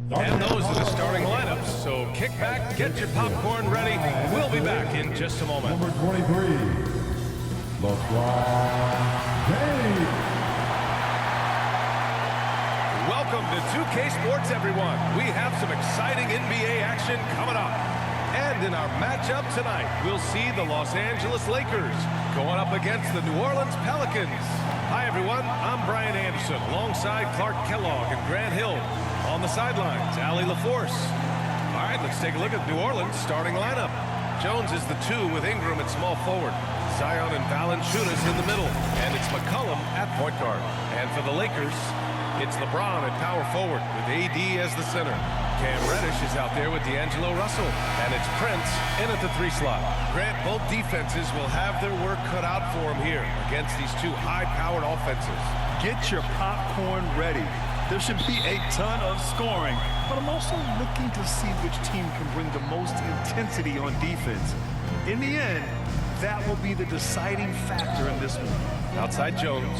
And those are the starting lineups, so kick back, get your popcorn ready. We'll be back in just a moment. Number 23, LeBron James. Welcome to 2K Sports, everyone. We have some exciting NBA action coming up. And in our matchup tonight, we'll see the Los Angeles Lakers going up against the New Orleans Pelicans. Hi, everyone. I'm Brian Anderson, alongside Clark Kellogg and Grant Hill. On the sidelines, Allie LaForce. All right, let's take a look at New Orleans' starting lineup. Jones is the 2 with Ingram at small forward. Zion and Valanciunas in the middle. And it's McCollum at point guard. And for the Lakers, it's LeBron at power forward with AD as the center. Cam Reddish is out there with D'Angelo Russell. And it's Prince in at the 3 slot. Grant, both defenses will have their work cut out for them here against these two high-powered offenses. Get your popcorn ready. There should be a ton of scoring, but I'm also looking to see which team can bring the most intensity on defense. In the end, that will be the deciding factor in this one. Outside Jones.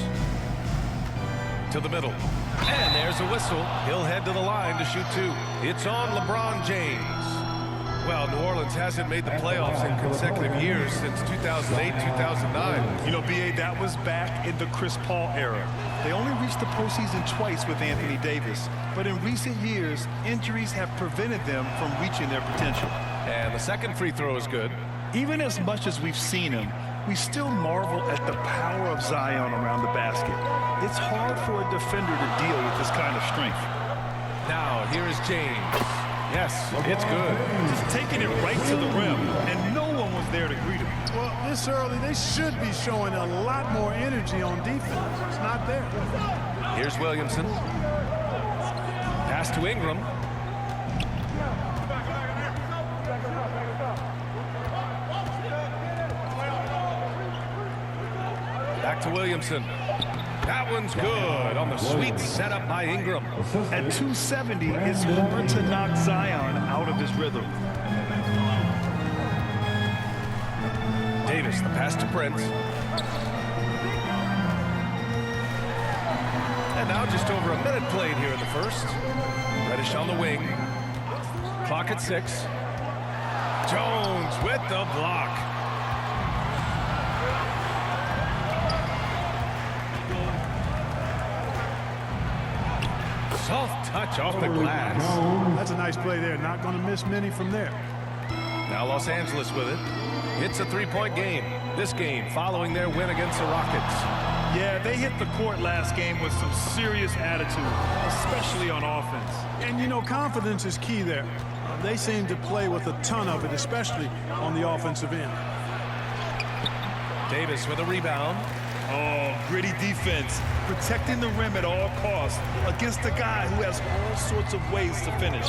To the middle. And there's a whistle. He'll head to the line to shoot 2. It's on LeBron James. Well, New Orleans hasn't made the playoffs in consecutive years since 2008-2009. You know, B.A., that was back in the Chris Paul era. They only reached the postseason twice with Anthony Davis. But in recent years, injuries have prevented them from reaching their potential. And the second free throw is good. Even as much as we've seen him, we still marvel at the power of Zion around the basket. It's hard for a defender to deal with this kind of strength. Now, here is James. Yes, it's good. Just taking it right to the rim, and no one was there to greet him. Well, this early, they should be showing a lot more energy on defense. It's not there. Here's Williamson. Pass to Ingram. Back to Williamson. That one's good on the sweet setup by Ingram. At 270, it's hard to knock Zion out of his rhythm. Davis, the pass to Prince. And now just over a minute played here in the first. Reddish on the wing. Clock at 6. Jones with the block. Soft touch off the glass. That's a nice play there. Not going to miss many from there. Now Los Angeles with it. It's a 3-point game. This game following their win against the Rockets. Yeah, they hit the court last game with some serious attitude, especially on offense. And, you know, confidence is key there. They seem to play with a ton of it, especially on the offensive end. Davis with a rebound. Oh, gritty defense, protecting the rim at all costs against a guy who has all sorts of ways to finish.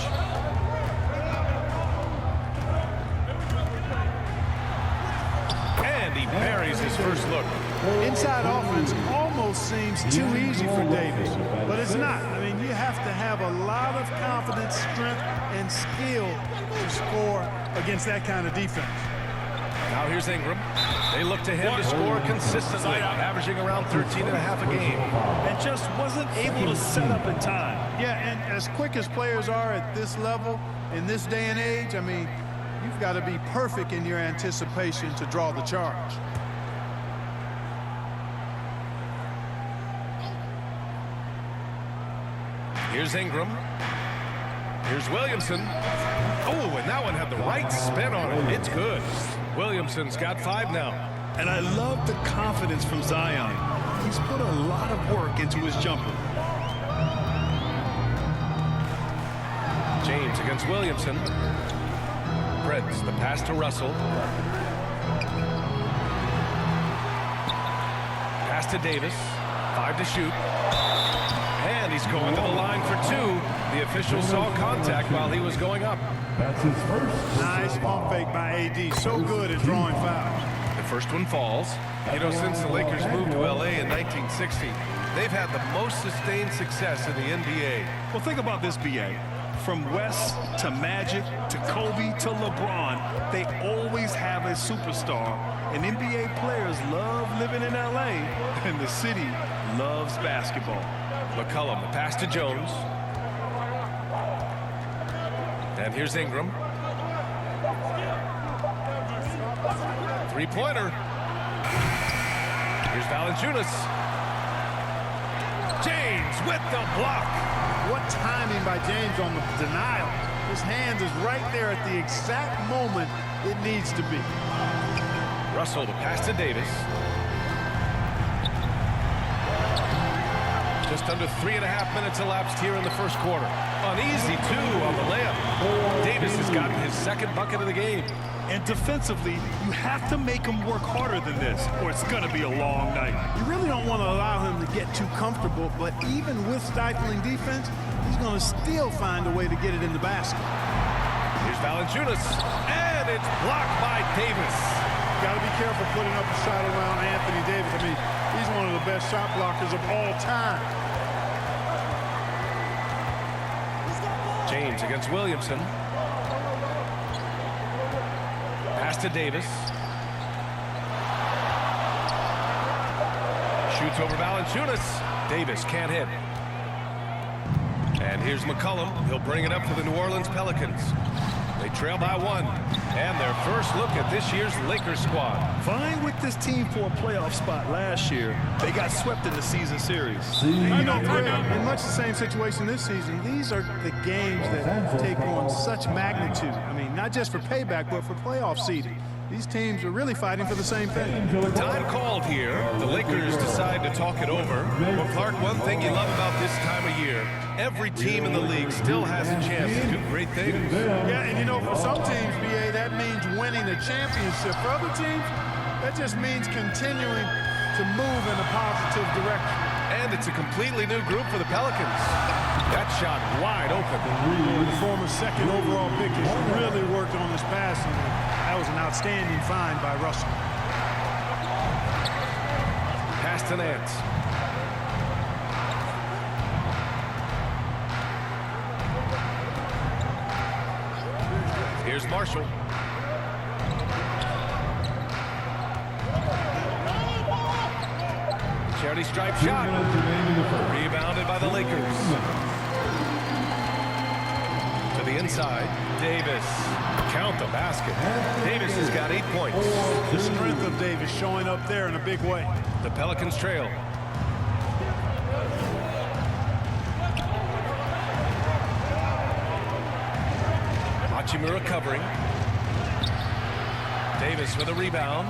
And he buries his first look. Inside offense almost seems too easy for Davis, but it's not. I mean, you have to have a lot of confidence, strength, and skill to score against that kind of defense. Now here's Ingram. They look to him to score consistently, averaging around 13.5 a game. And just wasn't able to set up in time. Yeah, and as quick as players are at this level, in this day and age, I mean, you've got to be perfect in your anticipation to draw the charge. Here's Ingram. Here's Williamson. Oh, and that one had the right spin on it. It's good. Williamson's got 5 now. And I love the confidence from Zion. He's put a lot of work into his jumper. James against Williamson. Prince, the pass to Russell. Pass to Davis. 5 to shoot. And he's going to the line for 2. The official saw contact while he was going up. That's his first. Nice pump fake by AD. So good at drawing fouls. The first one falls. You know, since the Lakers moved to LA in 1960, they've had the most sustained success in the NBA. Well, think about this, B.A. From West to Magic to Kobe to LeBron, they always have a superstar. And NBA players love living in LA, and the city loves basketball. McCollum, the pass to Jones. And here's Ingram. Three-pointer. Here's Valanciunas. James with the block. What timing by James on the denial. His hand is right there at the exact moment it needs to be. Russell to pass to Davis. Just under 3.5 minutes elapsed here in the first quarter. An easy two on the layup. Davis has gotten his second bucket of the game. And defensively, you have to make him work harder than this, or it's going to be a long night. You really don't want to allow him to get too comfortable, but even with stifling defense, he's going to still find a way to get it in the basket. Here's Valanciunas, and it's blocked by Davis. Got to be careful putting up a shot around Anthony Davis. I mean, he's one of the best shot blockers of all time. James against Williamson. Pass to Davis. Shoots over Valanciunas. Davis can't hit. And here's McCollum. He'll bring it up for the New Orleans Pelicans. They trail by 1. And their first look at this year's Lakers squad. Vying with this team for a playoff spot last year, they got swept in the season series. I know, Fred, in much the same situation this season. These are the games that take on such magnitude. I mean, not just for payback, but for playoff seeding. These teams are really fighting for the same thing. Time called here. The Lakers decide to talk it over. Well, Clark, one thing you love about this time of year, every team in the league still has a chance to do great things. Yeah, and you know, for some teams, BA, that means winning a championship. For other teams, that just means continuing to move in a positive direction. And it's a completely new group for the Pelicans. That shot wide open. The former second overall pick has really worked on this passing. That was an outstanding find by Russell. Pass to Nance. Here's Marshall. Charity stripe shot. Rebounded by the Lakers. To the inside. Davis. Count the basket. Davis has got 8 points. The strength of Davis showing up there in a big way. The Pelicans trail. Hachimura covering. Davis with a rebound.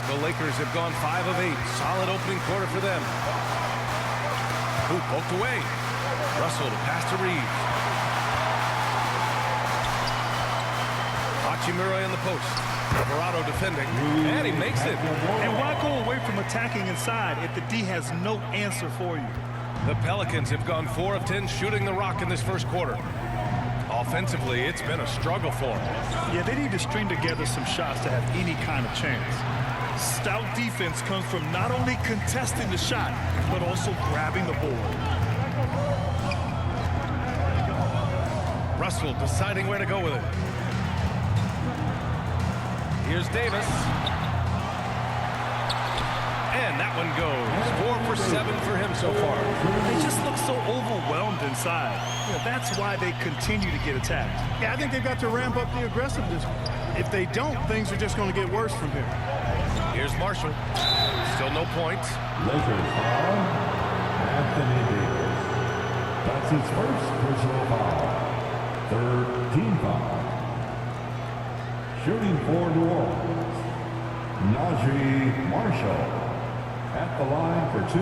The Lakers have gone 5 of 8. Solid opening quarter for them. Hoop poked away. Russell to pass to Reeves. Hachimura in the post. Alvarado defending. And he makes it. And why go away from attacking inside if the D has no answer for you? The Pelicans have gone 4 of 10 shooting the rock in this first quarter. Offensively, it's been a struggle for them. Yeah, they need to string together some shots to have any kind of chance. Stout defense comes from not only contesting the shot, but also grabbing the board. Russell deciding where to go with it. Here's Davis. And that one goes. 4 for 7 for him so far. They just look so overwhelmed inside. Yeah, that's why they continue to get attacked. Yeah, I think they've got to ramp up the aggressiveness. If they don't, things are just going to get worse from here. Here's Marshall. Still no points. Lakers foul. Anthony Davis. That's his first personal foul. Third team foul. Shooting for New Orleans, Najee Marshall at the line for 2.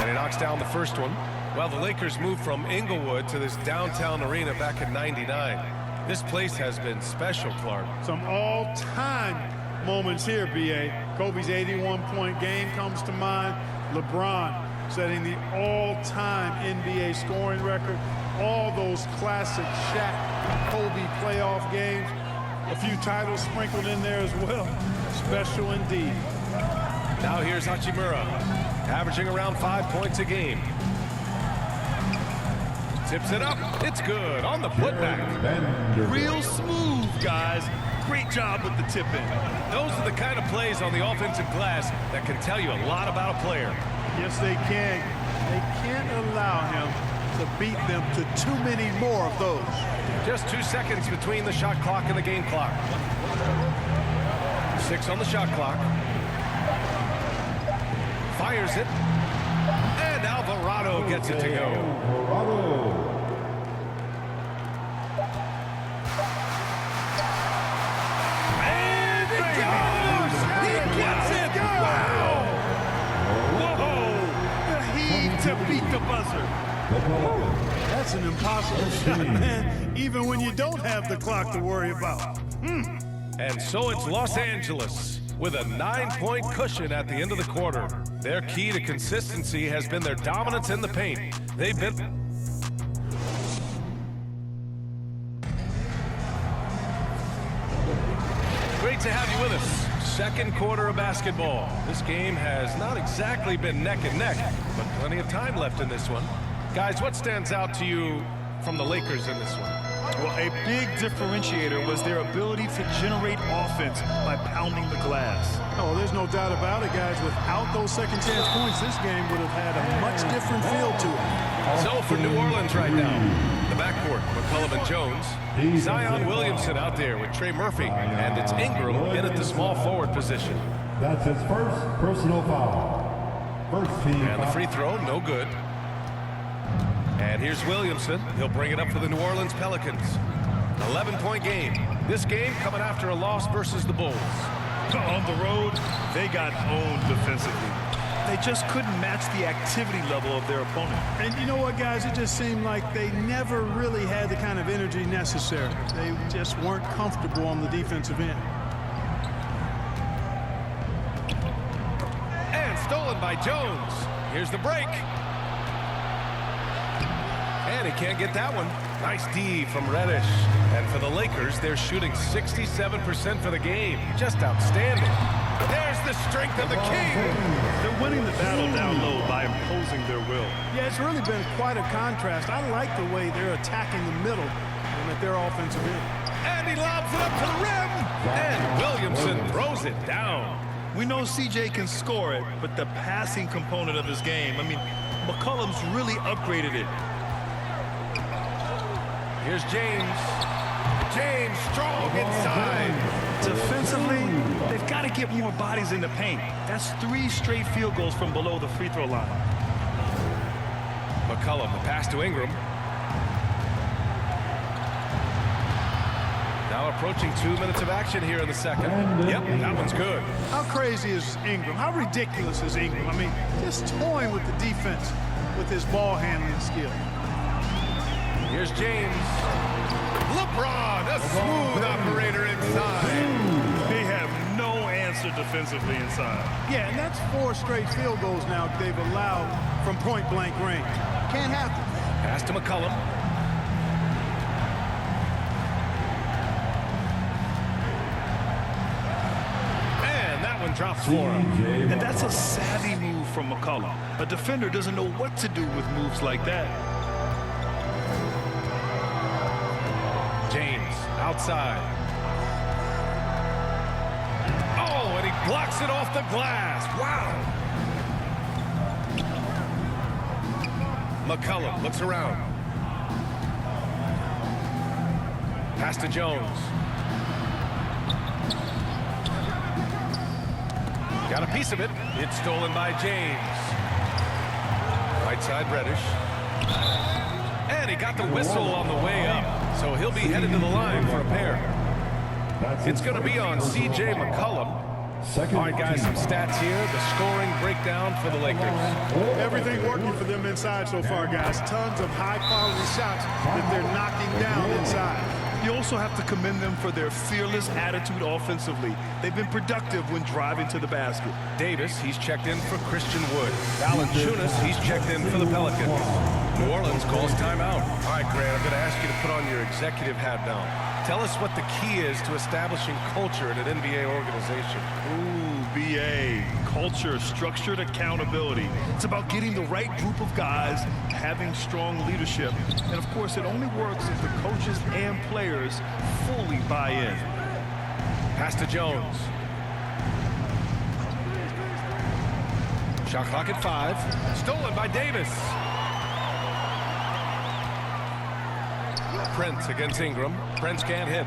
And he knocks down the first one. Well, the Lakers moved from Inglewood to this downtown arena back in '99. This place has been special, Clark. Some all-time moments here, B.A. Kobe's 81-point game comes to mind. LeBron setting the all-time NBA scoring record. All those classic Shaq, Kobe playoff games. A few titles sprinkled in there as well. Special indeed. Now here's Hachimura, averaging around 5 points a game. Tips it up. It's good on the putback. Real smooth, guys. Great job with the tip in. Those are the kind of plays on the offensive glass that can tell you a lot about a player. Yes, they can. They can't allow him to beat them to too many more of those. Just 2 seconds between the shot clock and the game clock. 6 on the shot clock. Fires it. And Alvarado gets it to go. Alvarado. And it goes! He gets it! Wow! Whoa! The heave to beat the buzzer. That's an impossible shot, man, even when you don't have the clock to worry about. And so it's Los Angeles with a 9-point cushion at the end of the quarter. Their key to consistency has been their dominance in the paint. They've been... Great to have you with us. Second quarter of basketball. This game has not exactly been neck and neck, but plenty of time left in this one. Guys, what stands out to you from the Lakers in this one? Well, a big differentiator was their ability to generate offense by pounding the glass. Oh, there's no doubt about it, guys. Without those second chance points, this game would have had a much different feel to it. So for New Orleans right now, the backcourt, McCollum and Jones. Zion Williamson out there with Trey Murphy, and it's Ingram in at the small forward position. That's his first personal foul. First team And the foul. free throw, no good. And here's Williamson. He'll bring it up for the New Orleans Pelicans. 11-point game. This game coming after a loss versus the Bulls. On the road, they got owned defensively. They just couldn't match the activity level of their opponent. And you know what, guys? It just seemed like they never really had the kind of energy necessary. They just weren't comfortable on the defensive end. And stolen by Jones. Here's the break. And he can't get that one. Nice D from Reddish. And for the Lakers, they're shooting 67% for the game. Just outstanding. There's the strength of the king. They're winning the battle down low by imposing their will. Yeah, it's really been quite a contrast. I like the way they're attacking the middle and at their offensive end. And he lobs it up to the rim. And Williamson throws it down. We know CJ can score it, but the passing component of his game, I mean, McCollum's really upgraded it. Here's James. James strong inside. Defensively, they've got to get more bodies in the paint. That's 3 straight field goals from below the free throw line. McCollum, the pass to Ingram. Now approaching 2 minutes of action here in the second. Yep, that one's good. How crazy is Ingram? How ridiculous is Ingram? I mean, just toying with the defense with his ball handling skill. Here's James. LeBron, a smooth operator inside. They have no answer defensively inside. Yeah, and that's 4 straight field goals now they've allowed from point-blank range. Can't happen. Pass to McCollum. And that one drops for him. And that's a savvy move from McCollum. A defender doesn't know what to do with moves like that. James outside. Oh, and he blocks it off the glass. Wow. McCollum looks around. Pass to Jones. Got a piece of it. It's stolen by James. Right side Reddish. And he got the whistle on the way up. So he'll be headed to the line for a pair. It's going to be on C.J. McCollum. All right, guys, some stats here. The scoring breakdown for the Lakers. Everything working for them inside so far, guys. Tons of high-quality shots that they're knocking down inside. You also have to commend them for their fearless attitude offensively. They've been productive when driving to the basket. Davis, he's checked in for Christian Wood. Valanciunas, he's checked in for the Pelicans. New Orleans calls timeout. All right, Grant, I'm going to ask you to put on your executive hat now. Tell us what the key is to establishing culture in an NBA organization. Ooh, BA. Culture, structured accountability. It's about getting the right group of guys, having strong leadership. And, of course, it only works if the coaches and players fully buy in. Pass to Jones. Shot clock at 5. Stolen by Davis. Prince against Ingram. Prince can't hit.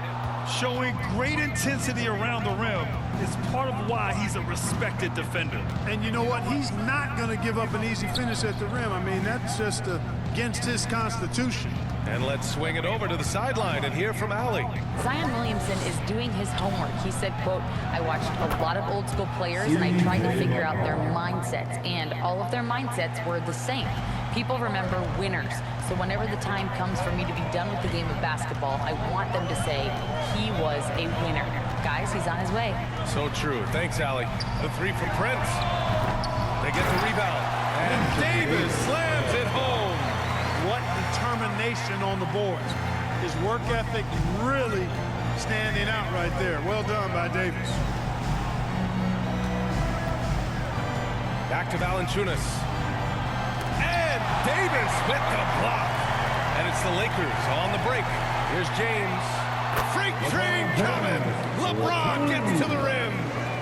Showing great intensity around the rim is part of why he's a respected defender. And you know what? He's not going to give up an easy finish at the rim. I mean, that's just against his constitution. And let's swing it over to the sideline and hear from Allie. Zion Williamson is doing his homework. He said, quote, I watched a lot of old school players and I tried to figure out their mindsets, and all of their mindsets were the same. People remember winners. So whenever the time comes for me to be done with the game of basketball, I want them to say he was a winner. Guys, he's on his way. So true. Thanks, Allie. The 3 from Prince. They get the rebound. And Davis slams it home. What determination on the boards. His work ethic really standing out right there. Well done by Davis. Back to Valanciunas. And Davis with the block. And it's the Lakers on the break. Here's James. Freight train coming. LeBron gets to the rim.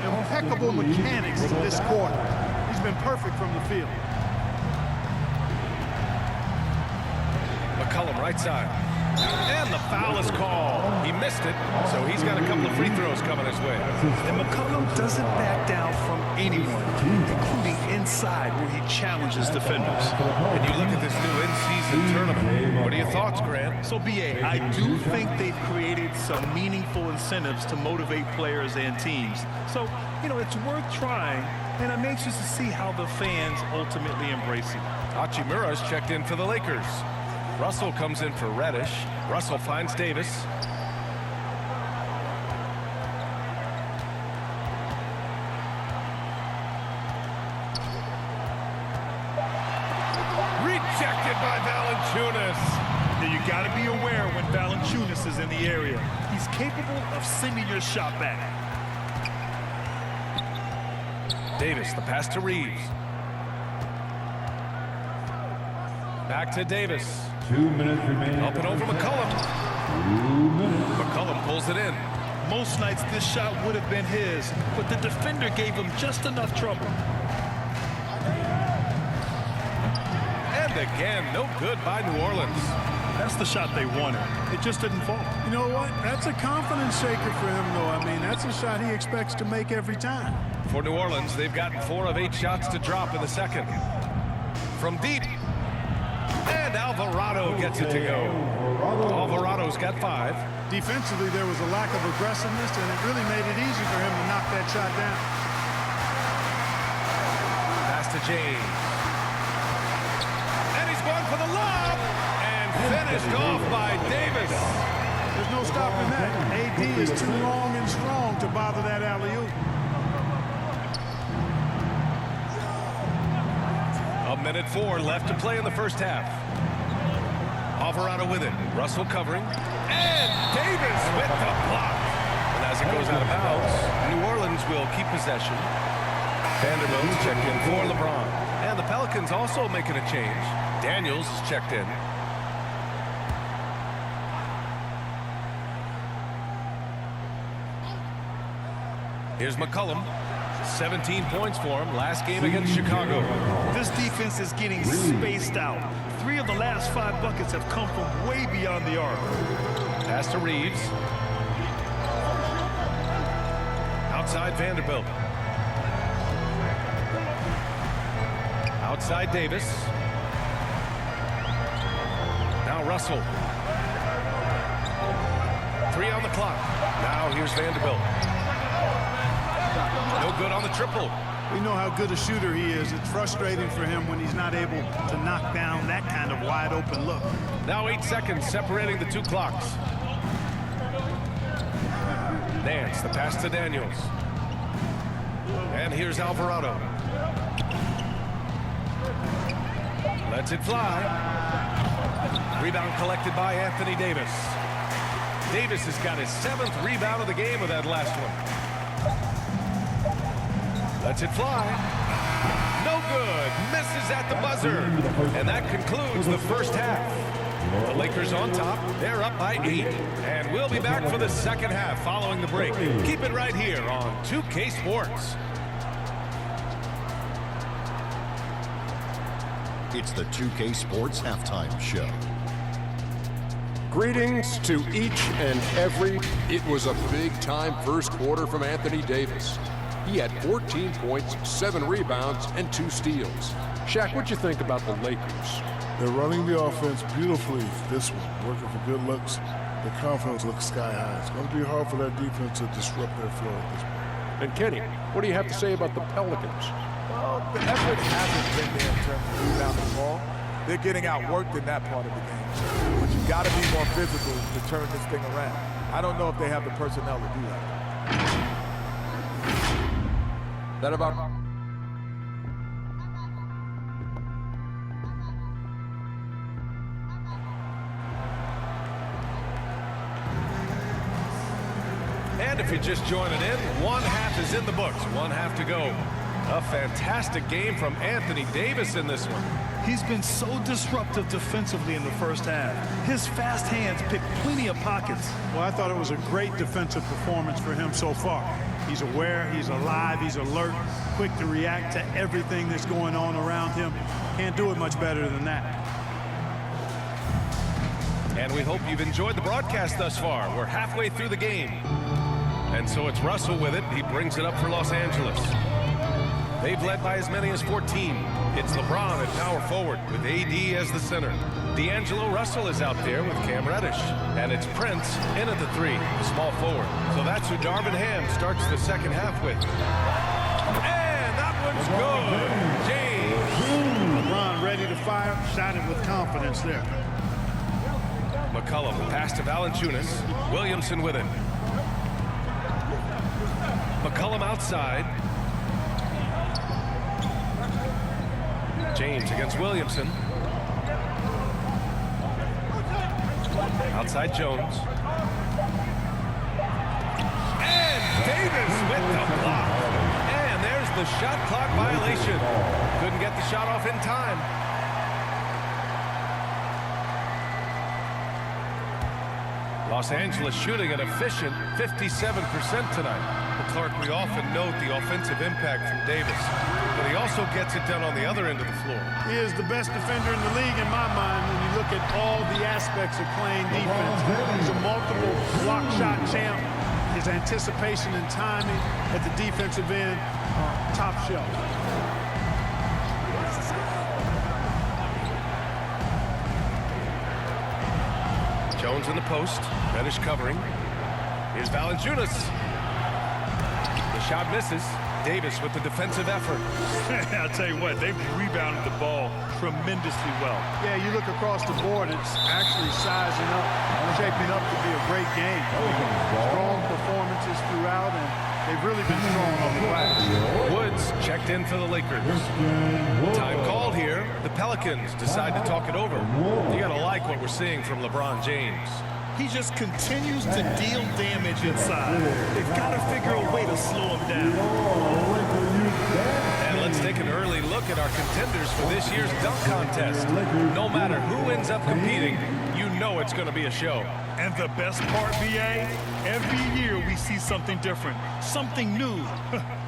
Impeccable mechanics in this quarter. He's been perfect from the field. McCollum right side. And the foul is called. He missed it, so he's got a couple of free throws coming his way. And McCollum doesn't back down from anyone, including inside where he challenges defenders. And you look at this new in-season tournament. What are your thoughts, Grant? So, B.A., I do think they've created some meaningful incentives to motivate players and teams. So, you know, it's worth trying, and I'm anxious to see how the fans ultimately embrace it. Hachimura's checked in for the Lakers. Russell comes in for Reddish. Russell finds Davis. Rejected by Valanciunas. Now, you got to be aware when Valanciunas is in the area. He's capable of sending your shot back. Davis, the pass to Reeves. Back to Davis. 2 minutes remaining. Up and over McCollum. 2 minutes. McCollum pulls it in. Most nights this shot would have been his, but the defender gave him just enough trouble. And again, no good by New Orleans. That's the shot they wanted. It just didn't fall. You know what? That's a confidence shaker for him, though. I mean, that's a shot he expects to make every time. For New Orleans, they've gotten 4 of 8 shots to drop in the second. From deep. And Alvarado gets it to go. Alvarado's got 5. Defensively, there was a lack of aggressiveness, and it really made it easy for him to knock that shot down. Pass to James. And he's going for the lob. And finished off by Davis. There's no stopping that. AD is too long and strong to bother that alley-oop. A minute 4 left to play in the first half. Alvarado with it. Russell covering. And Davis with the block. And as it goes out of bounds, New Orleans will keep possession. Vanderbilt's checked in for LeBron. And the Pelicans also making a change. Daniels is checked in. Here's McCollum. 17 points for him last game against Chicago. This defense is getting spaced out. 3 of the last 5 buckets have come from way beyond the arc. Pass to Reeves. Outside Vanderbilt. Outside Davis. Now Russell. 3 on the clock. Now here's Vanderbilt. No good on the triple. We know how good a shooter he is. It's frustrating for him when he's not able to knock down that kind of wide open look. Now 8 seconds separating the 2 clocks. Nance, the pass to Daniels. And here's Alvarado. Lets it fly. Rebound collected by Anthony Davis. Davis has got his 7th rebound of the game with that last one. Lets it fly. No good. Misses at the buzzer. And that concludes the first half. The Lakers on top. They're up by 8. And we'll be back for the second half following the break. Keep it right here on 2K Sports. It's the 2K Sports Halftime Show. Greetings to each and every. It was a big-time first quarter from Anthony Davis. He had 14 points, 7 rebounds, and 2 steals. Shaq, what'd you think about the Lakers? They're running the offense beautifully this one, working for good looks. The confidence looks sky high. It's going to be hard for that defense to disrupt their flow at this point. And Kenny, what do you have to say about the Pelicans? Well, the effort hasn't been there in terms of rebounding the ball. They're getting outworked in that part of the game. But you've got to be more physical to turn this thing around. I don't know if they have the personnel to do that. That about... And if you're just joining in, one half is in the books. One half to go. A fantastic game from Anthony Davis in this one. He's been so disruptive defensively in the first half. His fast hands picked plenty of pockets. Well, I thought it was a great defensive performance for him so far. He's aware, he's alive, he's alert, quick to react to everything that's going on around him. Can't do it much better than that. And we hope you've enjoyed the broadcast thus far. We're halfway through the game. And so it's Russell with it. He brings it up for Los Angeles. They've led by as many as 14. It's LeBron at power forward with AD as the center. D'Angelo Russell is out there with Cam Reddish. And it's Prince in at the 3, the small forward. So that's who Darvin Ham starts the second half with. And that one's good. James. LeBron ready to fire, shot it with confidence there. McCollum pass to Valanciunas. Williamson with it. McCollum outside. James against Williamson. Outside Jones. And Davis with the block. And there's the shot clock violation. Couldn't get the shot off in time. Los Angeles shooting an efficient 57% tonight. Well, Clark, we often note the offensive impact from Davis, but he also gets it done on the other end of the floor. He is the best defender in the league in my mind when you look at all the aspects of playing defense. He's a multiple block shot champ. His anticipation and timing at the defensive end, top shelf. Jones in the post. Reddish covering. Here's Valanciunas. The shot misses. Davis with the defensive effort. I'll tell you what, they've rebounded the ball tremendously well. Yeah, you look across the board, it's actually sizing up, shaping up to be a great game. Strong performances throughout, and they've really been strong on the glass. Woods checked in for the Lakers. Time called here. The Pelicans decide to talk it over. You gotta like what we're seeing from LeBron James. He just continues to deal damage inside. They've got to figure a way to slow him down. And let's take an early look at our contenders for this year's dunk contest. No matter who ends up competing, you know it's going to be a show. And the best part, BA, every year we see something different, something new.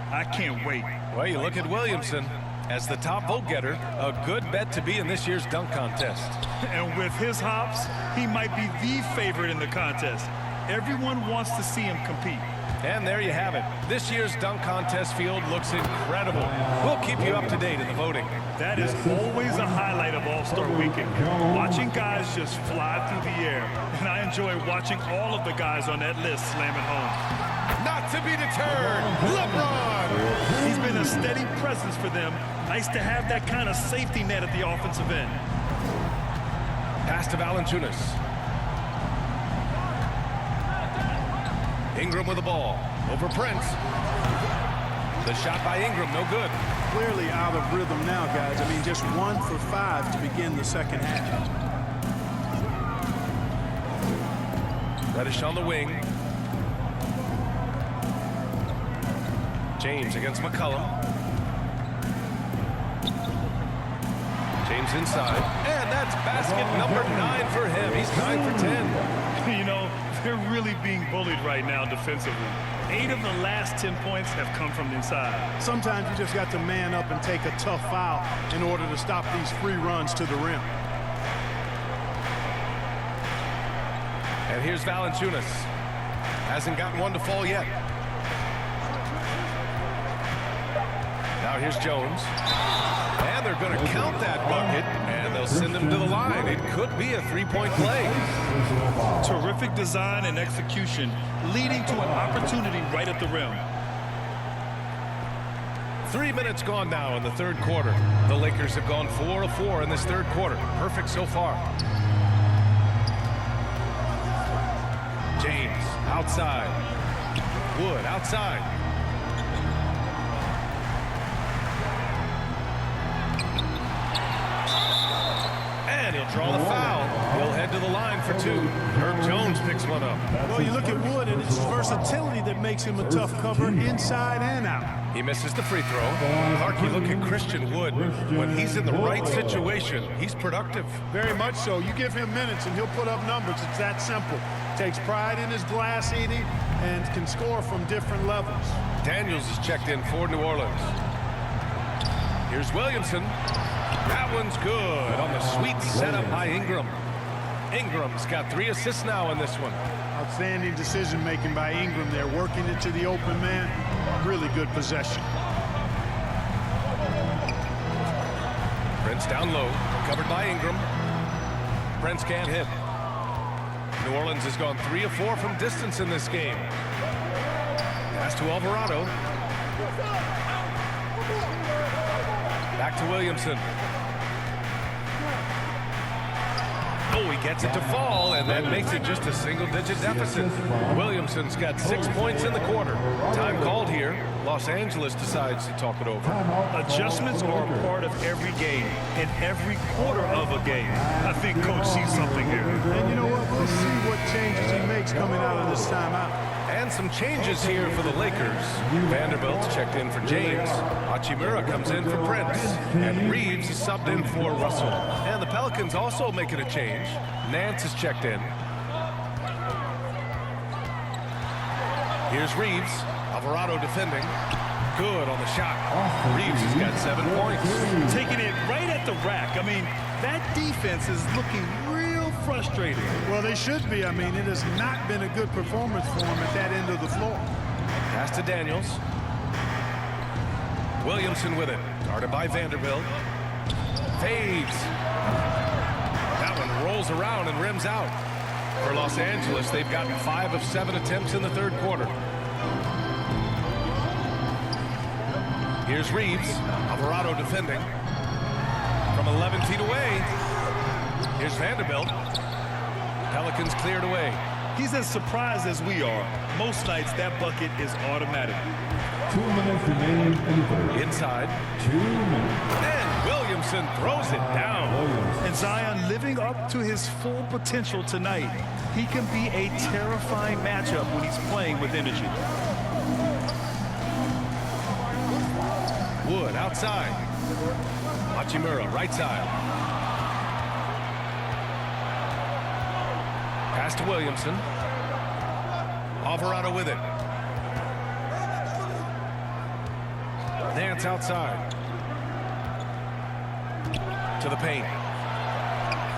I can't wait. Well, you look at Williamson as the top vote getter, a good bet to be in this year's dunk contest. And with his hops, he might be the favorite in the contest. Everyone wants to see him compete. And there you have it. This year's dunk contest field looks incredible. We'll keep you up to date in the voting. That is always a highlight of All-Star Weekend. Watching guys just fly through the air. And I enjoy watching all of the guys on that list slam it home. Not to be deterred, LeBron! He's been a steady presence for them. Nice to have that kind of safety net at the offensive end. Pass to Valanciunas. Ingram with the ball. Over Prince. The shot by Ingram, no good. Clearly out of rhythm now, guys. I mean, just 1 for 5 to begin the second half. Reddish on the wing. James against McCollum. James Williams inside. And that's basket number 9 for him. He's 9 for 10. You know, they're really being bullied right now defensively. 8 of the last 10 points have come from inside. Sometimes you just got to man up and take a tough foul in order to stop these free runs to the rim. And here's Valanciunas. Hasn't gotten one to fall yet. Now here's Jones. And they're going to count that bucket, and they'll send him to the line. It could be a three-point play. Terrific design and execution, leading to an opportunity right at the rim. 3 minutes gone now in the third quarter. The Lakers have gone 4 of 4 in this third quarter. Perfect so far. James outside. Wood outside. And he'll draw the foul. He'll head to the line for 2. Herb Jones picks one up. Well, you look at Wood, and it's his versatility that makes him a tough cover inside and out. He misses the free throw. Clark, you look at Christian Wood. When he's in the right situation, he's productive. Very much so. You give him minutes, and he'll put up numbers. It's that simple. Takes pride in his glass eating and can score from different levels. Daniels is checked in for New Orleans. Here's Williamson. That one's good on the sweet setup by Ingram. Ingram's got 3 assists now in this one. Outstanding decision-making by Ingram there, working it to the open man. Really good possession. Prince down low, covered by Ingram. Prince can't hit. New Orleans has gone 3 of 4 from distance in this game. Pass to Alvarado. Back to Williamson. Oh, he gets it to fall, and that makes it just a single-digit deficit. Williamson's got 6 points in the quarter. Time called here. Los Angeles decides to talk it over. Adjustments are a part of every game, and every quarter of a game. I think Coach sees something here. And you know what? We'll see what changes he makes coming out of this timeout. And some changes here for the Lakers. Vanderbilt's checked in for James. Hachimura comes in for Prince. And Reeves is subbed in for Russell. And the Pelicans also making a change. Nance is checked in. Here's Reeves. Alvarado defending. Good on the shot. Reeves has got 7 points. Taking it right at the rack. I mean, that defense is looking real frustrating. Well, they should be. I mean, it has not been a good performance for him at that end of the floor. Pass to Daniels. Williamson with it. Guarded by Vanderbilt. Fades. That one rolls around and rims out. For Los Angeles, they've gotten 5 of 7 attempts in the third quarter. Here's Reeves. Alvarado defending. From 11 feet away. Here's Vanderbilt. Pelicans cleared away. He's as surprised as we are. Most nights, that bucket is automatic. 2 minutes remaining in the third. Inside. 2 minutes. And Williamson throws it down. And Zion living up to his full potential tonight. He can be a terrifying matchup when he's playing with energy. Wood outside. Hachimura right side. Pass to Williamson. Alvarado with it. Nance outside. To the paint.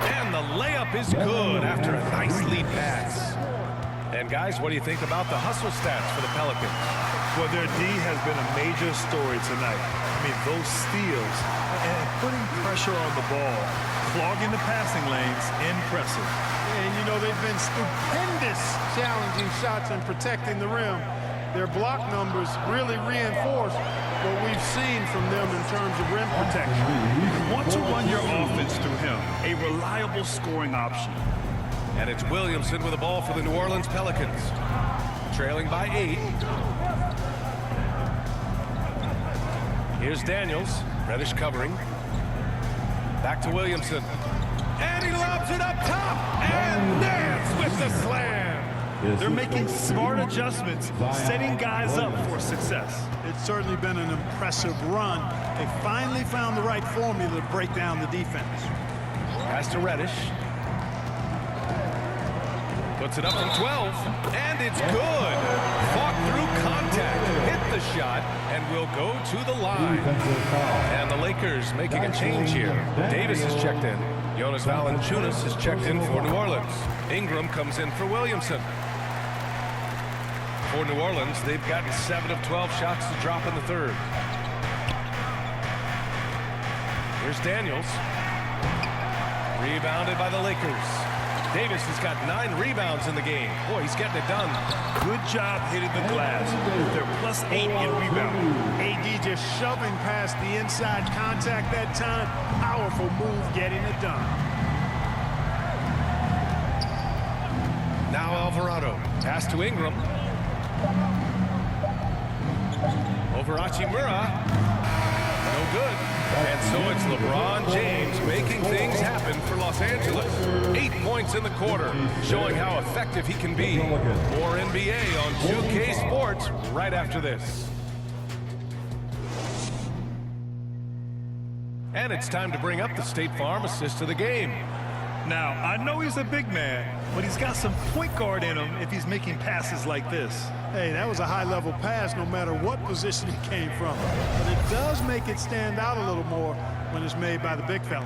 And the layup is good after a nice lead pass. And guys, what do you think about the hustle stats for the Pelicans? Well, their D has been a major story tonight. I mean, those steals and putting pressure on the ball, clogging the passing lanes, impressive. And, you know, they've been stupendous challenging shots and protecting the rim. Their block numbers really reinforce what we've seen from them in terms of rim protection. You want to run your offense through him, a reliable scoring option. And it's Williamson with the ball for the New Orleans Pelicans. Trailing by 8. Here's Daniels. Reddish covering. Back to Williamson. And he lobs it up top. And Nance with the slam. They're making smart adjustments, setting guys up for success. It's certainly been an impressive run. They finally found the right formula to break down the defense. Pass to Reddish. Puts it up from 12, and it's good. Fought through contact, hit the shot, and will go to the line. And the Lakers making a change here. Davis is checked in. Jonas Valanciunas is checked in for New Orleans. Ingram comes in for Williamson. For New Orleans, they've gotten 7 of 12 shots to drop in the third. Here's Daniels. Rebounded by the Lakers. Davis has got 9 rebounds in the game. Boy, he's getting it done. Good job hitting the glass. They're +8 in rebounding. AD just shoving past the inside contact that time. Powerful move getting it done. Now Alvarado. Pass to Ingram. Over Hachimura. No good. And so it's LeBron James making things happen for Los Angeles. 8 points in the quarter, showing how effective he can be. More NBA on 2K Sports right after this. And it's time to bring up the State Farm assist of the game. Now, I know he's a big man, but he's got some point guard in him if he's making passes like this. Hey, that was a high-level pass no matter what position it came from. But it does make it stand out a little more when it's made by the big fella.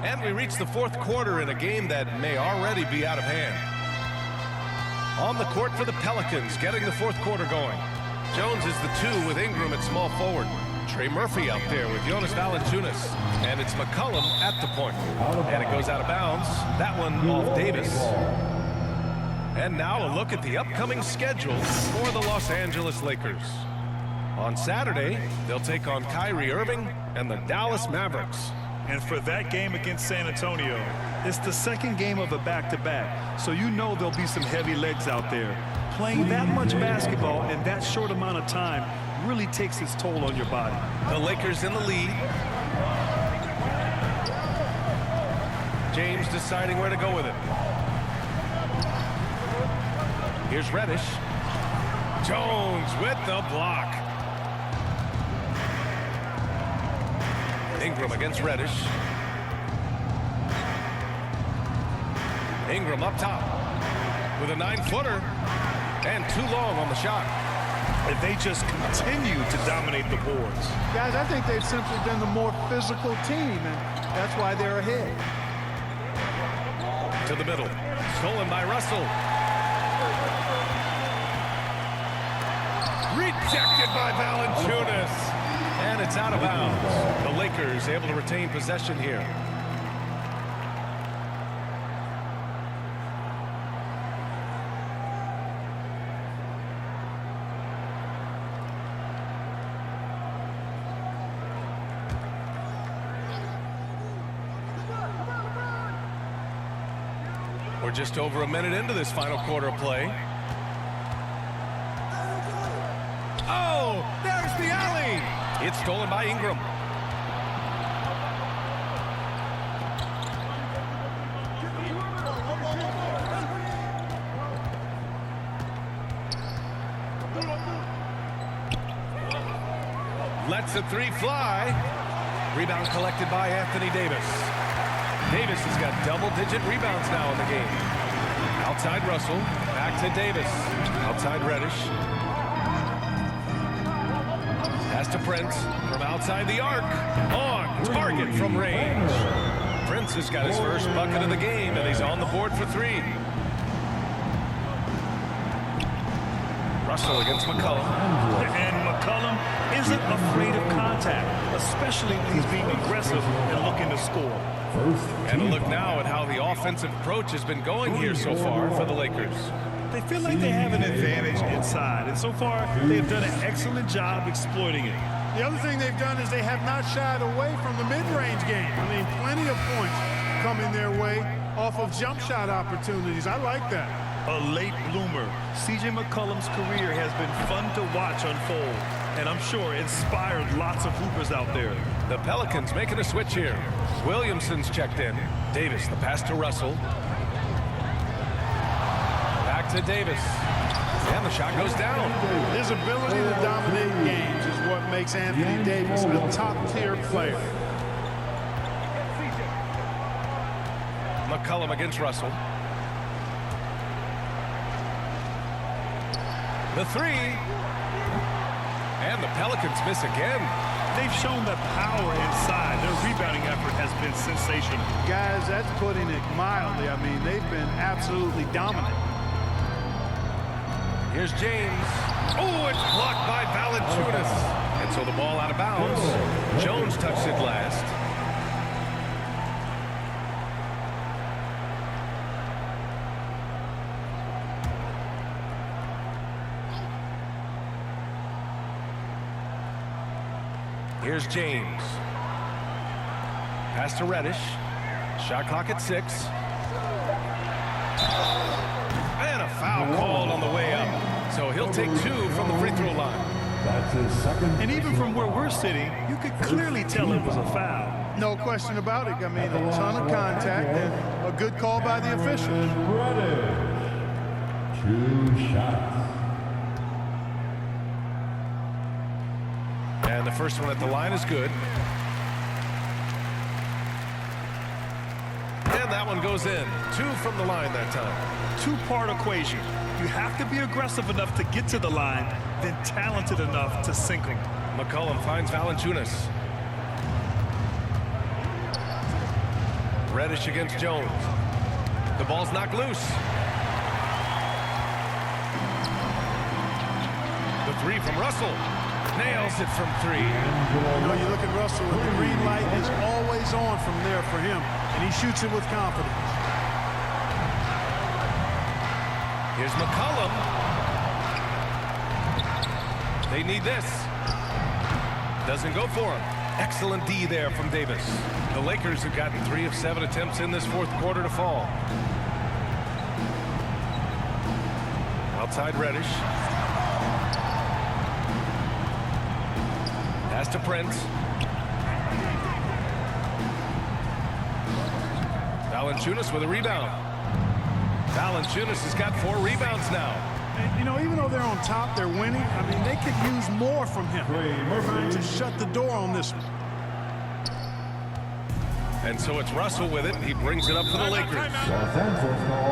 And we reach the fourth quarter in a game that may already be out of hand. On the court for the Pelicans, getting the fourth quarter going. Jones is the 2 with Ingram at small forward. Trey Murphy out there with Jonas Valanciunas. And it's McCollum at the point. And it goes out of bounds. That one off Davis. And now a look at the upcoming schedule for the Los Angeles Lakers. On Saturday, they'll take on Kyrie Irving and the Dallas Mavericks. And for that game against San Antonio, it's the second game of a back-to-back. So you know there'll be some heavy legs out there. Playing that much basketball in that short amount of time really takes its toll on your body. The Lakers in the lead. James deciding where to go with it. Here's Reddish. Jones with the block. Ingram against Reddish. Ingram up top with a 9-footer and too long on the shot. And they just continue to dominate the boards. Guys, I think they've simply been the more physical team, and that's why they're ahead. To the middle. Stolen by Russell. Rejected by Valanciunas. And it's out of bounds. The Lakers able to retain possession here. We're just over a minute into this final quarter of play. Oh, there's the alley. It's stolen by Ingram. Lets the 3 fly. Rebound collected by Anthony Davis. Davis has got double-digit rebounds now in the game. Outside Russell, back to Davis. Outside Reddish. Pass to Prince from outside the arc. On target from range. Prince has got his first bucket of the game, and he's on the board for 3. Russell against McCollum. And McCollum isn't afraid of contact, especially when he's being aggressive and looking to score. And a look now at how the offensive approach has been going here so far for the Lakers. They feel like they have an advantage inside, and so far they've done an excellent job exploiting it. The other thing they've done is they have not shied away from the mid-range game. I mean, plenty of points coming their way off of jump shot opportunities. I like that. A late bloomer, C.J. McCollum's career has been fun to watch unfold, and I'm sure inspired lots of hoopers out there. The Pelicans making a switch here. Williamson's checked in. Davis, the pass to Russell. Back to Davis. And the shot goes down. His ability to dominate games is what makes Anthony Davis a top-tier player. McCollum against Russell. The three. And the Pelicans miss again. They've shown that power inside. Their rebounding effort has been sensational. Guys, that's putting it mildly. I mean, they've been absolutely dominant. Here's James. Oh, it's blocked by Valanciunas. And so the ball out of bounds. Jones touched it last. Here's James. Pass to Reddish. Shot clock at 6. And a foul called on the way up. So he'll take 2 from the free throw line. That's his second. And even from where we're sitting, you could clearly tell it was a foul. No question about it. I mean, a ton of contact and a good call by the officials. Reddish. 2 shots. And the first one at the line is good. And that one goes in. 2 from the line that time. Two-part equation. You have to be aggressive enough to get to the line, then talented enough to sink them. McCollum finds Valanciunas. Reddish against Jones. The ball's knocked loose. The 3 from Russell. Nails it from 3. You know, you look at Russell, and the green light is always on from there for him, and he shoots it with confidence. Here's McCollum. They need this. Doesn't go for him. Excellent D there from Davis. The Lakers have gotten 3 of 7 attempts in this fourth quarter to fall. Outside Reddish. Pass to Prince. Valanciunas with a rebound. Valanciunas has got 4 rebounds now. And, you know, even though they're on top, they're winning. I mean, they could use more from him. They're trying to shut the door on this one. And so it's Russell with it. He brings it up for the Lakers.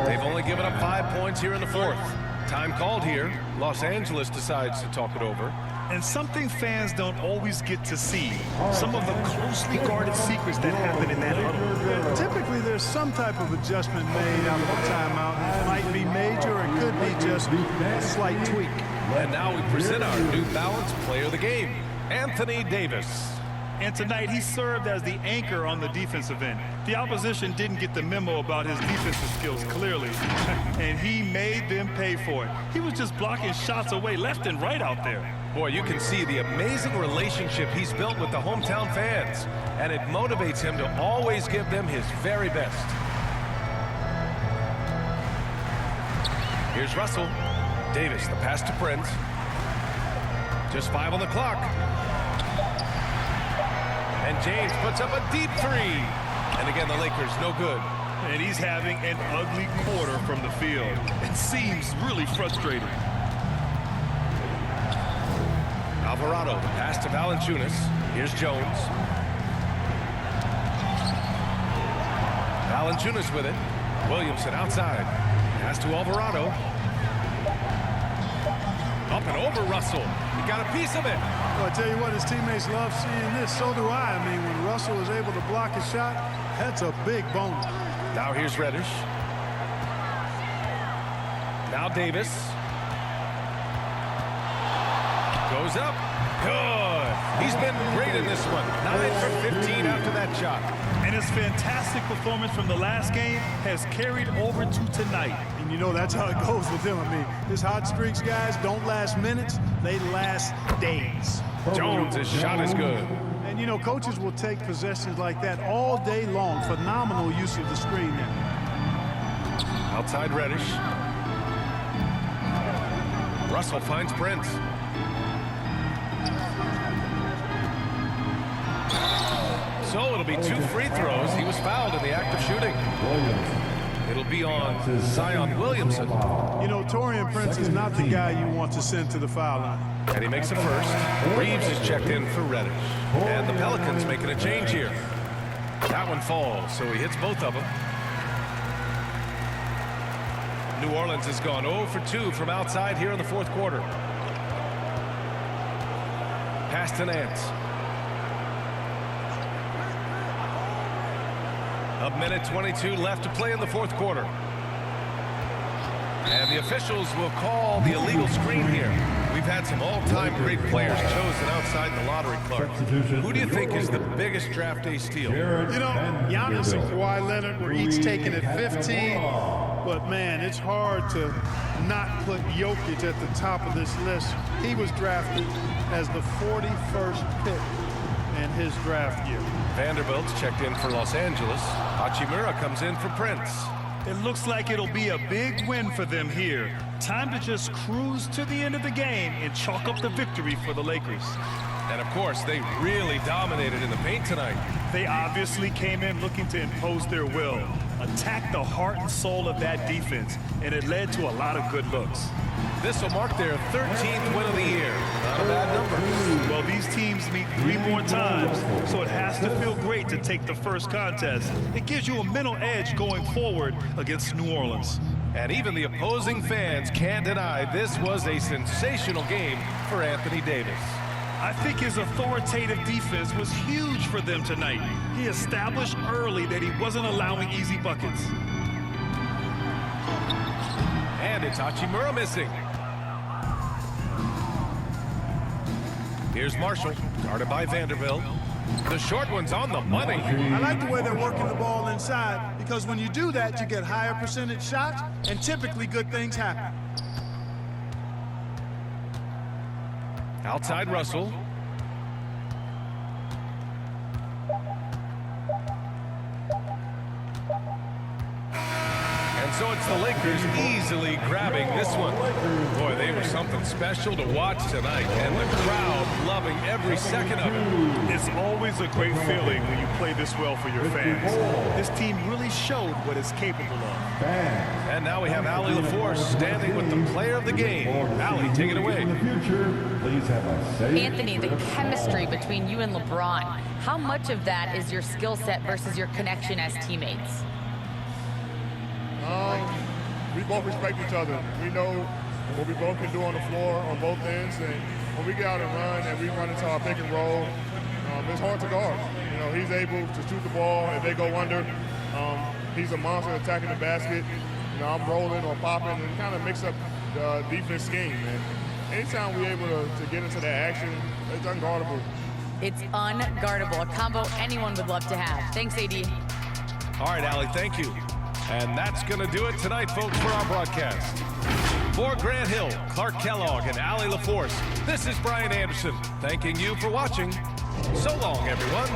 They've only given up 5 points here in the fourth. Time called here. Los Angeles decides to talk it over. And something fans don't always get to see. Some of the closely guarded secrets that happen in that huddle. Typically, there's some type of adjustment made out of a timeout. It might be major, or it could be just a slight tweak. And now we present our New Balance player of the game, Anthony Davis. And tonight, he served as the anchor on the defensive end. The opposition didn't get the memo about his defensive skills clearly, and he made them pay for it. He was just blocking shots away left and right out there. Boy, you can see the amazing relationship he's built with the hometown fans, and it motivates him to always give them his very best. Here's Russell. Davis, the pass to Prince. Just 5 on the clock. And James puts up a deep 3. And again, the Lakers, no good. And he's having an ugly quarter from the field. It seems really frustrating. Alvarado, the pass to Valanciunas. Here's Jones. Valanciunas with it. Williamson outside. Pass to Alvarado. Up and over Russell. He got a piece of it. Well, I tell you what, his teammates love seeing this. So do I. I mean, when Russell is able to block a shot, that's a big bonus. Now here's Reddish. Now Davis. Goes up. Good. He's been great in this one. 9 for 15 after that shot. And his fantastic performance from the last game has carried over to tonight. And you know, that's how it goes with him. I mean, his hot streaks, guys, don't last minutes. They last days. Jones' shot is good. And, you know, coaches will take possessions like that all day long. Phenomenal use of the screen there. Outside Reddish. Russell finds Prince. So it'll be 2 free throws. He was fouled in the act of shooting. It'll be on Zion Williamson. You know, Taurean Prince is not the guy you want to send to the foul line. And he makes it first. Reeves is checked in for Reddish. And the Pelicans making a change here. That one falls, so he hits both of them. New Orleans has gone 0 for 2 from outside here in the fourth quarter. Pass to Nance. A minute 22 left to play in the fourth quarter. And the officials will call the illegal screen here. We've had some all-time great players chosen outside the lottery, Clark. Who do you think is the biggest draft day steal? You know, Giannis and Kawhi Leonard were each taken at 15. But, man, it's hard to not put Jokic at the top of this list. He was drafted as the 41st pick in his draft year. Vanderbilt's checked in for Los Angeles. Hachimura comes in for Prince. It looks like it'll be a big win for them here. Time to just cruise to the end of the game and chalk up the victory for the Lakers. And, of course, they really dominated in the paint tonight. They obviously came in looking to impose their will, attack the heart and soul of that defense, and it led to a lot of good looks. This will mark their 13th win of the year. Not a bad number. Well, these teams meet 3 more times, so it has to feel great to take the first contest. It gives you a mental edge going forward against New Orleans. And even the opposing fans can't deny this was a sensational game for Anthony Davis. I think his authoritative defense was huge for them tonight. He established early that he wasn't allowing easy buckets. And it's Hachimura missing. Here's Marshall, guarded by Vanderbilt. The short one's on the money. I like the way they're working the ball inside, because when you do that, you get higher percentage shots, and typically good things happen. Outside Russell. And so it's the Lakers easily grabbing this one. Boy, they were something special to watch tonight, and the crowd loving every second of it. It's always a great feeling when you play this well for your fans. This team really showed what it's capable of. And now we have Allie LaForce standing with the player of the game. Allie, take it away. Anthony, the chemistry between you and LeBron, how much of that is your skill set versus your connection as teammates? We both respect each other. We know what we both can do on the floor on both ends, and when we get out and run and we run into our pick and roll, it's hard to guard. You know, he's able to shoot the ball if they go under. He's a monster attacking the basket. You know, I'm rolling or popping and kind of mix up the defense scheme. And anytime we're able to get into that action, it's unguardable. It's unguardable, a combo anyone would love to have. Thanks, AD. All right, Allie, thank you. And that's going to do it tonight, folks, for our broadcast. For Grant Hill, Clark Kellogg, and Allie LaForce, this is Brian Anderson, thanking you for watching. So long, everyone.